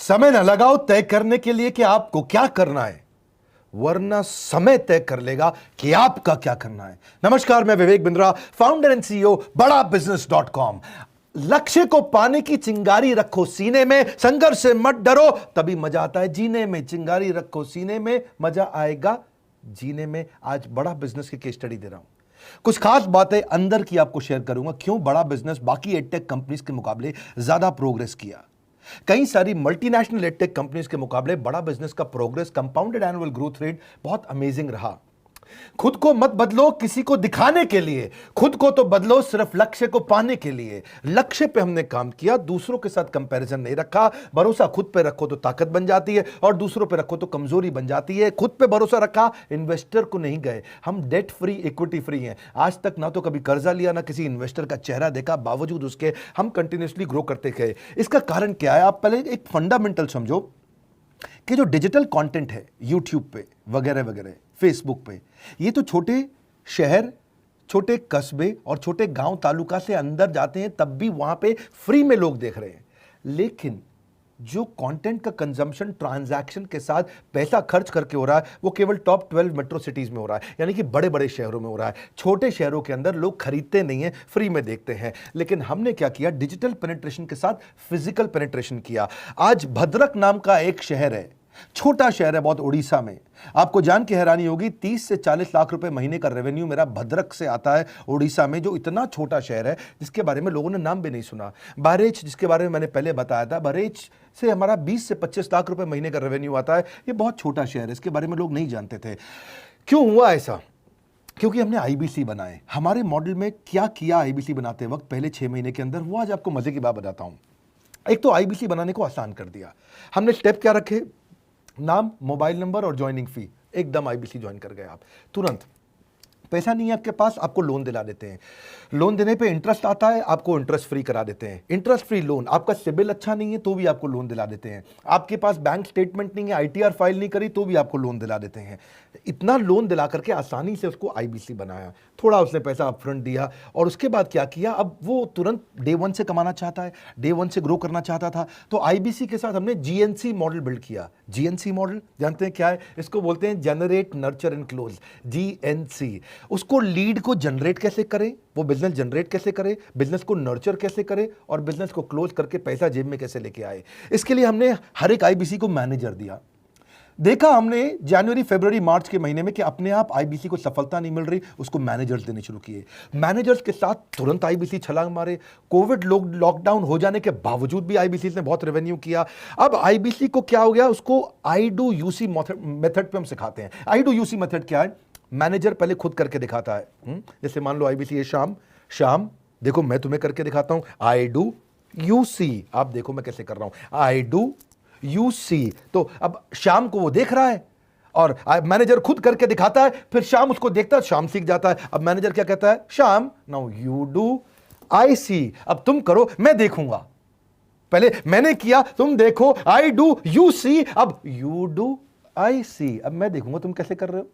समय न लगाओ तय करने के लिए कि आपको क्या करना है, वरना समय तय कर लेगा कि आपका क्या करना है। नमस्कार, मैं Vivek Bindra, founder and CEO बड़ा बिजनेस.com। लक्ष्य को पाने की चिंगारी रखो सीने में, संघर्ष से मत डरो, तभी मजा आता है जीने में। चिंगारी रखो सीने में, मजा आएगा जीने में। आज बड़ा बिजनेस की केस स्टडी दे रहा हूं, कुछ खास बातें अंदर की आपको शेयर करूंगा, क्यों बड़ा बिजनेस बाकी एडटेक कंपनीज के मुकाबले ज्यादा प्रोग्रेस किया। कई सारी मल्टीनेशनल एडटेक कंपनीज के मुकाबले बड़ा बिजनेस का progress, compounded annual growth rate बहुत अमेजिंग रहा। खुद को मत बदलो किसी को दिखाने के लिए, खुद को तो बदलो सिर्फ लक्ष्य को पाने के लिए। लक्ष्य पे हमने काम किया, दूसरों के साथ कंपैरिजन नहीं रखा। भरोसा खुद पे रखो तो ताकत बन जाती है, और दूसरों पे रखो तो कमजोरी बन जाती है। खुद पे भरोसा रखा, इन्वेस्टर को नहीं गए। हम डेट फ्री, इक्विटी फ्री हैं। आज तक ना तो कभी कर्जा लिया, ना किसी इन्वेस्टर का चेहरा देखा, बावजूद उसके हम कंटिन्यूसली ग्रो करते गए। इसका कारण क्या है? आप पहले एक फंडामेंटल समझो कि जो डिजिटल कंटेंट है यूट्यूब पे वगैरह वगैरह, फेसबुक पे, ये तो छोटे शहर, छोटे कस्बे और छोटे गांव तालुका से अंदर जाते हैं, तब भी वहां पे फ्री में लोग देख रहे हैं। लेकिन जो कंटेंट का कंजम्पशन ट्रांजैक्शन के साथ पैसा खर्च करके हो रहा है, वो केवल टॉप 12 मेट्रो सिटीज में हो रहा है, यानी कि बड़े बड़े शहरों में हो रहा है। छोटे शहरों के अंदर लोग खरीदते नहीं हैं, फ्री में देखते हैं। लेकिन हमने क्या किया? डिजिटल पेनिट्रेशन के साथ फिजिकल पेनिट्रेशन किया। आज भद्रक नाम का एक शहर है, छोटा शहर है बहुत, उड़ीसा में। आपको जान के हैरानी होगी, 30 से 40 लाख रुपए महीने का रेवेन्यू मेरा भद्रक से आता है, उड़ीसा में, जो इतना छोटा शहर है जिसके बारे में लोगों ने नाम भी नहीं सुना। बहरेच, जिसके बारे में मैंने पहले बताया था, बहरेच से हमारा 20 से 25 लाख रुपए महीने का रेवेन्यू आता है। ये बहुत छोटा शहर है, इसके बारे में लोग नहीं जानते थे। क्यों हुआ ऐसा? क्योंकि हमने आईबीसी बनाए। हमारे मॉडल में क्या किया आईबीसी बनाते वक्त, पहले 6 महीने के अंदर, वो आज आपको मजे की बात बताता हूं। एक तो आईबीसी बनाने को आसान कर दिया हमने। स्टेप क्या रखे? नाम, मोबाइल नंबर और ज्वाइनिंग फी। एकदम आईबीसी ज्वाइन कर गए आप तुरंत। पैसा नहीं है आपके पास, आपको लोन दिला देते हैं। लोन देने पे इंटरेस्ट आता है, आपको इंटरेस्ट फ्री करा देते हैं। Interest free loan. आपका सिबिल अच्छा नहीं है तो भी आपको लोन दिला देते हैं। आपके पास बैंक स्टेटमेंट नहीं है, आईटीआर फाइल नहीं करी तो भी आपको लोन दिला देते हैं। इतना लोन दिला करके आसानी से उसको आईबीसी बनाया। थोड़ा उसने पैसा अपफ्रंट दिया, और उसके बाद क्या किया? अब वो तुरंत डे 1 से कमाना चाहता है, डे 1 से ग्रो करना चाहता था, तो आईबीसी के साथ हमने जीएनसी मॉडल बिल्ड किया। जीएनसी मॉडल जानते हैं क्या है? इसको बोलते हैं generate, nurture and close, GNC. उसको लीड को जनरेट कैसे करें, वो बिजनेस जनरेट कैसे करे, बिजनेस को नर्चर कैसे करे, और बिजनेस को क्लोज करके पैसा जेब में कैसे लेके आए। इसके लिए हमने हर एक आईबीसी को मैनेजर दिया। देखा हमने जनवरी, फरवरी, मार्च के महीने में कि अपने आप आईबीसी को सफलता नहीं मिल रही, उसको मैनेजर्स देने शुरू किए। मैनेजर्स के साथ तुरंत आईबीसी छलांग मारे। कोविड लॉकडाउन हो जाने के बावजूद भी आईबीसी ने बहुत रेवेन्यू किया। अब आईबीसी को क्या हो गया? उसको आई डू यूसी मेथड पे हम सिखाते हैं। आई डू यूसी मेथड क्या है? मैनेजर पहले खुद करके दिखाता है। जैसे मान लो आईबीसी है शाम, देखो मैं तुम्हें करके दिखाता हूं, आई डू यू सी। आप देखो मैं कैसे कर रहा हूं, आई डू यू सी। तो अब शाम को वो देख रहा है, और मैनेजर खुद करके दिखाता है, फिर शाम उसको देखता है, शाम सीख जाता है। अब मैनेजर क्या कहता है? शाम, नाउ यू डू आई सी। अब तुम करो, मैं देखूंगा। पहले मैंने किया, तुम देखो, आई डू यू सी, अब यू डू आई सी। अब मैं देखूंगा तुम कैसे कर रहे हो।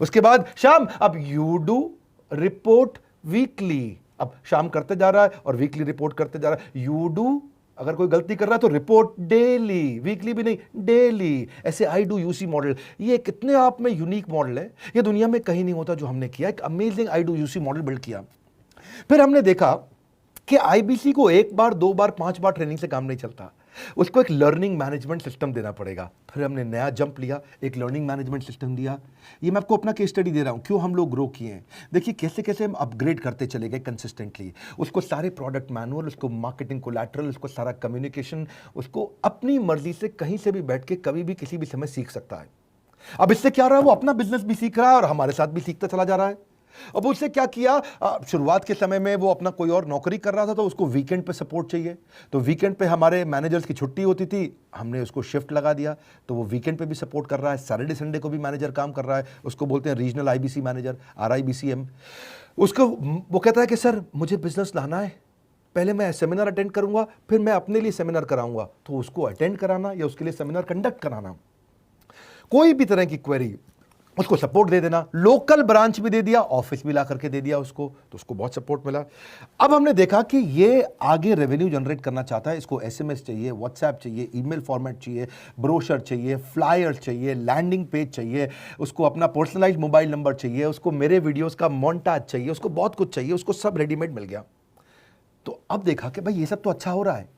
उसके बाद शाम, अब यू डू रिपोर्ट वीकली। अब शाम करते जा रहा है और वीकली रिपोर्ट करते जा रहा है। यू डू, अगर कोई गलती कर रहा है तो रिपोर्ट डेली, वीकली भी नहीं, डेली। ऐसे आई डू यूसी मॉडल, ये कितने आप में यूनिक मॉडल है, ये दुनिया में कहीं नहीं होता जो हमने किया। एक amazing I do UC model build किया। फिर हमने देखा कि आईबीसी को 1 बार, 2 बार, 5 बार ट्रेनिंग से काम नहीं चलता, उसको एक लर्निंग मैनेजमेंट सिस्टम देना पड़ेगा। फिर हमने नया जंप लिया, एक लर्निंग मैनेजमेंट सिस्टम दिया। ये मैं आपको अपना केस स्टडी दे रहा हूं, क्यों हम लोग ग्रो किए हैं। देखिए कैसे कैसे हम अपग्रेड करते चले गए कंसिस्टेंटली। उसको सारे प्रोडक्ट मैनुअल, उसको मार्केटिंग कोलैटरल, उसको सारा कम्युनिकेशन, उसको अपनी मर्जी से कहीं से भी बैठ के कभी भी किसी भी समय सीख सकता है। अब इससे क्या रहा है? वो अपना बिजनेस भी सीख रहा है और हमारे साथ भी सीखता चला जा रहा है। अब उससे क्या किया? शुरुआत के समय में वो अपना कोई और नौकरी कर रहा था, तो उसको वीकेंड पे सपोर्ट चाहिए। तो वीकेंड पे हमारे मैनेजर्स की छुट्टी होती थी, हमने उसको शिफ्ट लगा दिया, तो वो वीकेंड पे भी सपोर्ट कर रहा है। सैटरडे संडे को भी मैनेजर काम कर रहा है। उसको बोलते हैं रीजनल आईबीसी मैनेजर, RIBCM। उसको वो कहता है कि सर मुझे बिजनेस लाना है, पहले मैं सेमिनार अटेंड करूंगा, फिर मैं अपने लिए सेमिनार कराऊंगा। तो उसको अटेंड कराना या उसके लिए सेमिनार कंडक्ट कराना, कोई भी तरह की क्वेरी उसको सपोर्ट दे देना, लोकल ब्रांच भी दे दिया, ऑफिस भी ला करके दे दिया उसको, तो उसको बहुत सपोर्ट मिला। अब हमने देखा कि ये आगे रेवेन्यू जनरेट करना चाहता है, इसको एसएमएस चाहिए, व्हाट्सएप चाहिए, ईमेल फॉर्मेट चाहिए, ब्रोशर चाहिए, फ्लायर चाहिए, लैंडिंग पेज चाहिए, उसको अपना पर्सनलाइज्ड मोबाइल नंबर चाहिए, उसको मेरे वीडियोस का मोन्टाज चाहिए, उसको बहुत कुछ चाहिए, उसको सब रेडीमेड मिल गया। तो अब देखा कि भाई ये सब तो अच्छा हो रहा है,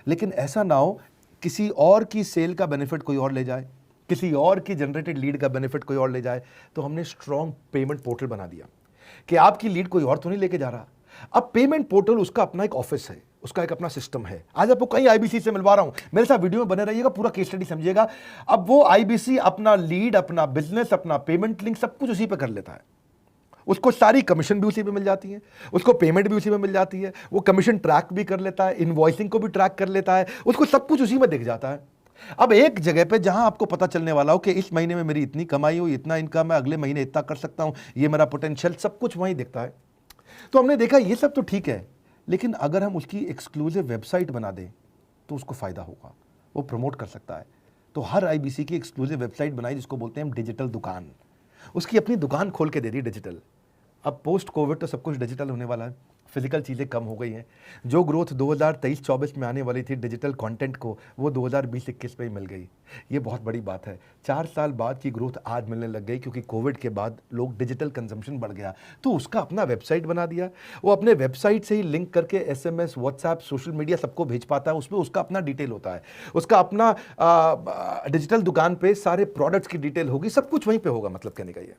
लेकिन ऐसा ना हो किसी और की सेल का बेनिफिट कोई और ले जाए, किसी और की जनरेटेड लीड का बेनिफिट कोई और ले जाए। तो हमने स्ट्रॉन्ग पेमेंट पोर्टल बना दिया कि आपकी लीड कोई और तो नहीं लेके जा रहा। अब पेमेंट पोर्टल उसका अपना एक ऑफिस है, उसका एक अपना सिस्टम है। आज आपको कई आईबीसी से मिलवा रहा हूं, मेरे साथ वीडियो में बने रहिएगा, पूरा केस स्टडी समझिएगा। अब वो आईबीसी अपना लीड, अपना बिजनेस, अपना पेमेंट लिंक सब कुछ उसी पे कर लेता है। उसको सारी कमीशन भी उसी पे मिल जाती है, उसको पेमेंट भी उसी में मिल जाती है, वो कमीशन ट्रैक भी कर लेता है, इनवॉइसिंग को भी ट्रैक कर लेता है, उसको सब कुछ उसी में दिख जाता है। अब एक जगह पे जहां आपको पता चलने वाला हो कि इस महीने में मेरी इतनी कमाई हुई, इतना इनकम है, अगले महीने इतना कर सकता हूं, ये मेरा पोटेंशियल, सब कुछ वहीं दिखता है। तो हमने देखा ये सब तो ठीक है, लेकिन अगर हम उसकी एक्सक्लूसिव वेबसाइट बना दें तो उसको फायदा होगा, वो प्रमोट कर सकता है। तो हर आईबीसी की एक्सक्लूसिव वेबसाइट बनाई जिसको बोलते हैं हम डिजिटल दुकान, उसकी अपनी दुकान खोल के दे दी डिजिटल। अब पोस्ट कोविड तो सब कुछ डिजिटल होने वाला है, फिजिकल चीज़ें कम हो गई हैं। जो ग्रोथ 2023-24 में आने वाली थी डिजिटल कंटेंट को, वो 2020-21 में ही मिल गई। ये बहुत बड़ी बात है। 4 साल बाद की ग्रोथ आज मिलने लग गई, क्योंकि कोविड के बाद लोग डिजिटल कंजम्पशन बढ़ गया। तो उसका अपना वेबसाइट बना दिया, वो अपने वेबसाइट से ही लिंक करके एसएमएस, व्हाट्सएप, सोशल मीडिया सबको भेज पाता है। उसमें उसका अपना डिटेल होता है, उसका अपना डिजिटल दुकान पे सारे प्रोडक्ट्स की डिटेल होगी, सब कुछ वहीं पर होगा। मतलब कहने का ये,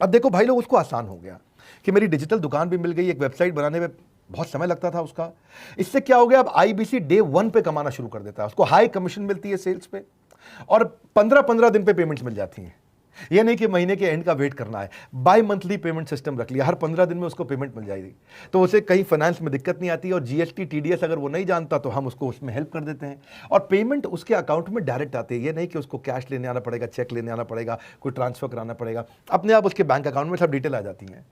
अब देखो भाई लोग, उसको आसान हो गया कि मेरी डिजिटल दुकान भी मिल गई। एक वेबसाइट बनाने में बहुत समय लगता था उसका, इससे क्या हो गया, अब आईबीसी डे 1 पे कमाना शुरू कर देता है। उसको हाई कमीशन मिलती है सेल्स पे, और 15-15 दिन पे पेमेंट्स मिल जाती हैं। ये नहीं कि महीने के एंड का वेट करना है, बाई मंथली पेमेंट सिस्टम रख लिया, हर 15 दिन में उसको पेमेंट मिल जाएगी। तो उसे कहीं फाइनेंस में दिक्कत नहीं आती, और जीएसटी, टीडीएस अगर वो नहीं जानता तो हम उसको उसमें हेल्प कर देते हैं, और पेमेंट उसके अकाउंट में डायरेक्ट आती है। ये नहीं कि उसको कैश लेने आना पड़ेगा, चेक लेने आना पड़ेगा, कोई ट्रांसफर कराना पड़ेगा, अपने आप उसके बैंक अकाउंट में सब डिटेल आ जाती हैं।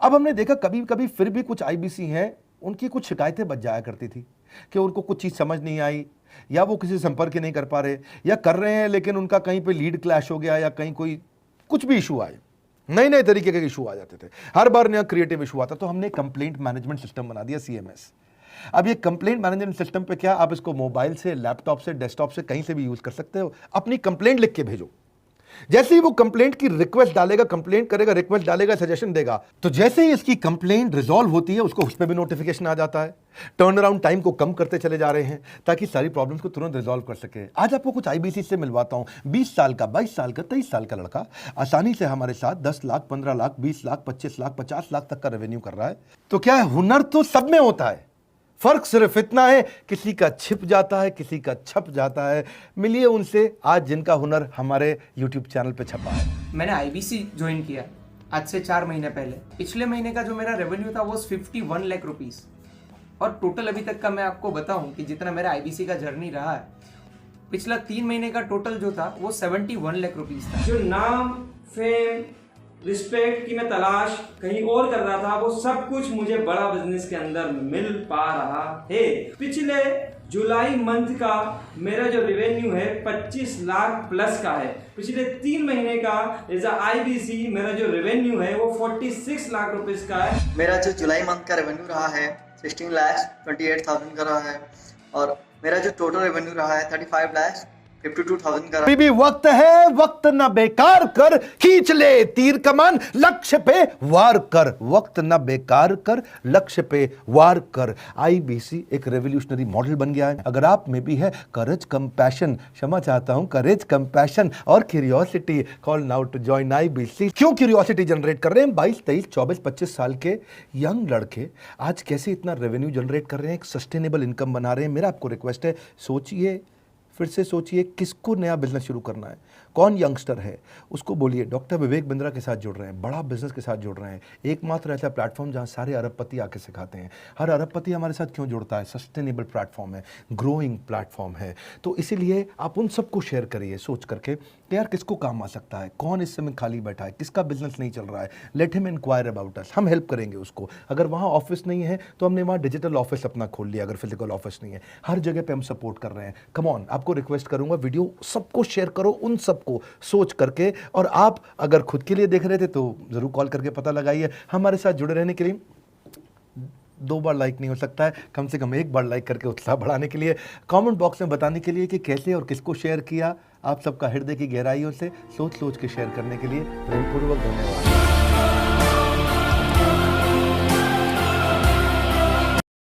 अब हमने देखा कभी कभी फिर भी कुछ आईबीसी हैं, उनकी कुछ शिकायतें बच जाया करती थी कि उनको कुछ चीज़ समझ नहीं आई, या वो किसी से संपर्क ही नहीं कर पा रहे, या कर रहे हैं लेकिन उनका कहीं पे लीड क्लैश हो गया, या कहीं कोई कुछ भी इशू आए, नए नए तरीके के इशू आ जाते थे, हर बार नया क्रिएटिव इशू आता। तो हमने कंप्लेंट मैनेजमेंट सिस्टम बना दिया, सीएमएस। अब ये कंप्लेंट मैनेजमेंट सिस्टम पे क्या, आप इसको मोबाइल से, लैपटॉप से, डेस्कटॉप से, कहीं से भी यूज कर सकते हो। अपनी कंप्लेंट लिख के भेजो, जैसे ही वो कंप्लेंट की रिक्वेस्ट डालेगा, कंप्लेंट करेगा, रिक्वेस्ट डालेगा, सजेशन देगा, तो जैसे ही इसकी कंप्लेंट रिजॉल्व होती है उसको उस पर भी नोटिफिकेशन आ जाता है। टर्न अराउंड टाइम को कम करते चले जा रहे हैं ताकि सारी प्रॉब्लम्स को तुरंत रिजॉल्व कर सके। आज आपको कुछ आईबीसी से मिलवाता हूं। 20 साल का, 22 साल का, 23 साल का लड़का आसानी से हमारे साथ 10 लाख, 15 लाख, 20 लाख, 25 लाख, 50 लाख तक का रेवेन्यू कर रहा है। तो क्या है, हुनर तो सब में होता है, फर्क सिर्फ इतना है किसी का छिप जाता है, किसी का छप जाता है। मिलिए उनसे आज जिनका हुनर हमारे YouTube चैनल पे छपा है। मैंने आईबीसी ज्वाइन किया आज से 4 महीने पहले। पिछले महीने का जो मेरा रेवेन्यू था वो 51 लाख रुपीस, और टोटल अभी तक का मैं आपको बताऊं कि जितना मेरा आईबीसी का जर्नी रहा है, पिछला 3 महीने का टोटल जो था वो 71 लाख रुपीस था। जो नाम, फेम, रिस्पेक्ट की मैं तलाश कहीं और कर रहा था, वो सब कुछ मुझे बड़ा बिजनेस के अंदर मिल पा रहा है। पिछले जुलाई मंथ का मेरा जो रेवेन्यू है 25 लाख प्लस का है। पिछले 3 महीने का एज आईबीसी मेरा जो रेवेन्यू है वो 46 लाख रुपीस का है। मेरा जो जुलाई मंथ का रेवेन्यू रहा है 16 लाख 28,000 का रहा है, और मेरा जो टोटल रेवेन्यू रहा है 35 लाख 52,000 का। अभी भी वक्त है, वक्त ना बेकार कर, खींच ले तीर कमान, लक्ष्य पे वार कर। वक्त ना बेकार कर, लक्ष्य पे वार कर। आईबीसी एक रेवोल्यूशनरी मॉडल बन गया है। अगर आप में भी है करेज, कंपैशन, क्षमा चाहता हूं, करेज, कंपैशन और curiosity, call now to join IBC. क्यों क्यूरियोसिटी जनरेट कर रहे हैं? 22, 23, 24, 25 साल के यंग लड़के आज कैसे इतना रेवेन्यू जनरेट कर रहे हैं, एक सस्टेनेबल इनकम बना रहे हैं। मेरा आपको रिक्वेस्ट है, सोचिए, फिर से सोचिए, किसको नया बिजनेस शुरू करना है, कौन यंगस्टर है, उसको बोलिए डॉक्टर विवेक बिंद्रा के साथ जुड़ रहे हैं, बड़ा बिजनेस के साथ जुड़ रहे हैं। एकमात्र ऐसा प्लेटफॉर्म जहां सारे अरबपति आके सिखाते हैं। हर अरबपति हमारे साथ क्यों जुड़ता है? सस्टेनेबल प्लेटफॉर्म है, ग्रोइंग प्लेटफॉर्म है। तो इसीलिए आप उन सबको शेयर करिए सोच करके कि यार किसको काम आ सकता है, कौन इस समय खाली बैठा है, किसका बिजनेस नहीं चल रहा है, let him inquire about us. हम हेल्प करेंगे उसको। अगर वहाँ ऑफिस नहीं है तो हमने वहाँ डिजिटल ऑफिस अपना खोल लिया, अगर फिजिकल ऑफिस नहीं है, हर जगह पे हम सपोर्ट कर रहे हैं। कम ऑन, आप आपको रिक्वेस्ट करूंगा वीडियो सबको शेयर करो, उन सबको सोच करके। और आप अगर खुद के लिए देख रहे थे तो ज़रूर कॉल करके पता लगाइए। हमारे साथ जुड़े रहने के लिए 2 बार लाइक नहीं हो सकता है, कम से कम 1 बार लाइक करके उत्साह बढ़ाने के लिए, कमेंट बॉक्स में बताने के लिए कि कैसे और किसको शेयर किया। आप सबका हृदय की गहराइयों से सोच सोच के शेयर करने के लिए प्रेमपूर्वक धन्यवाद।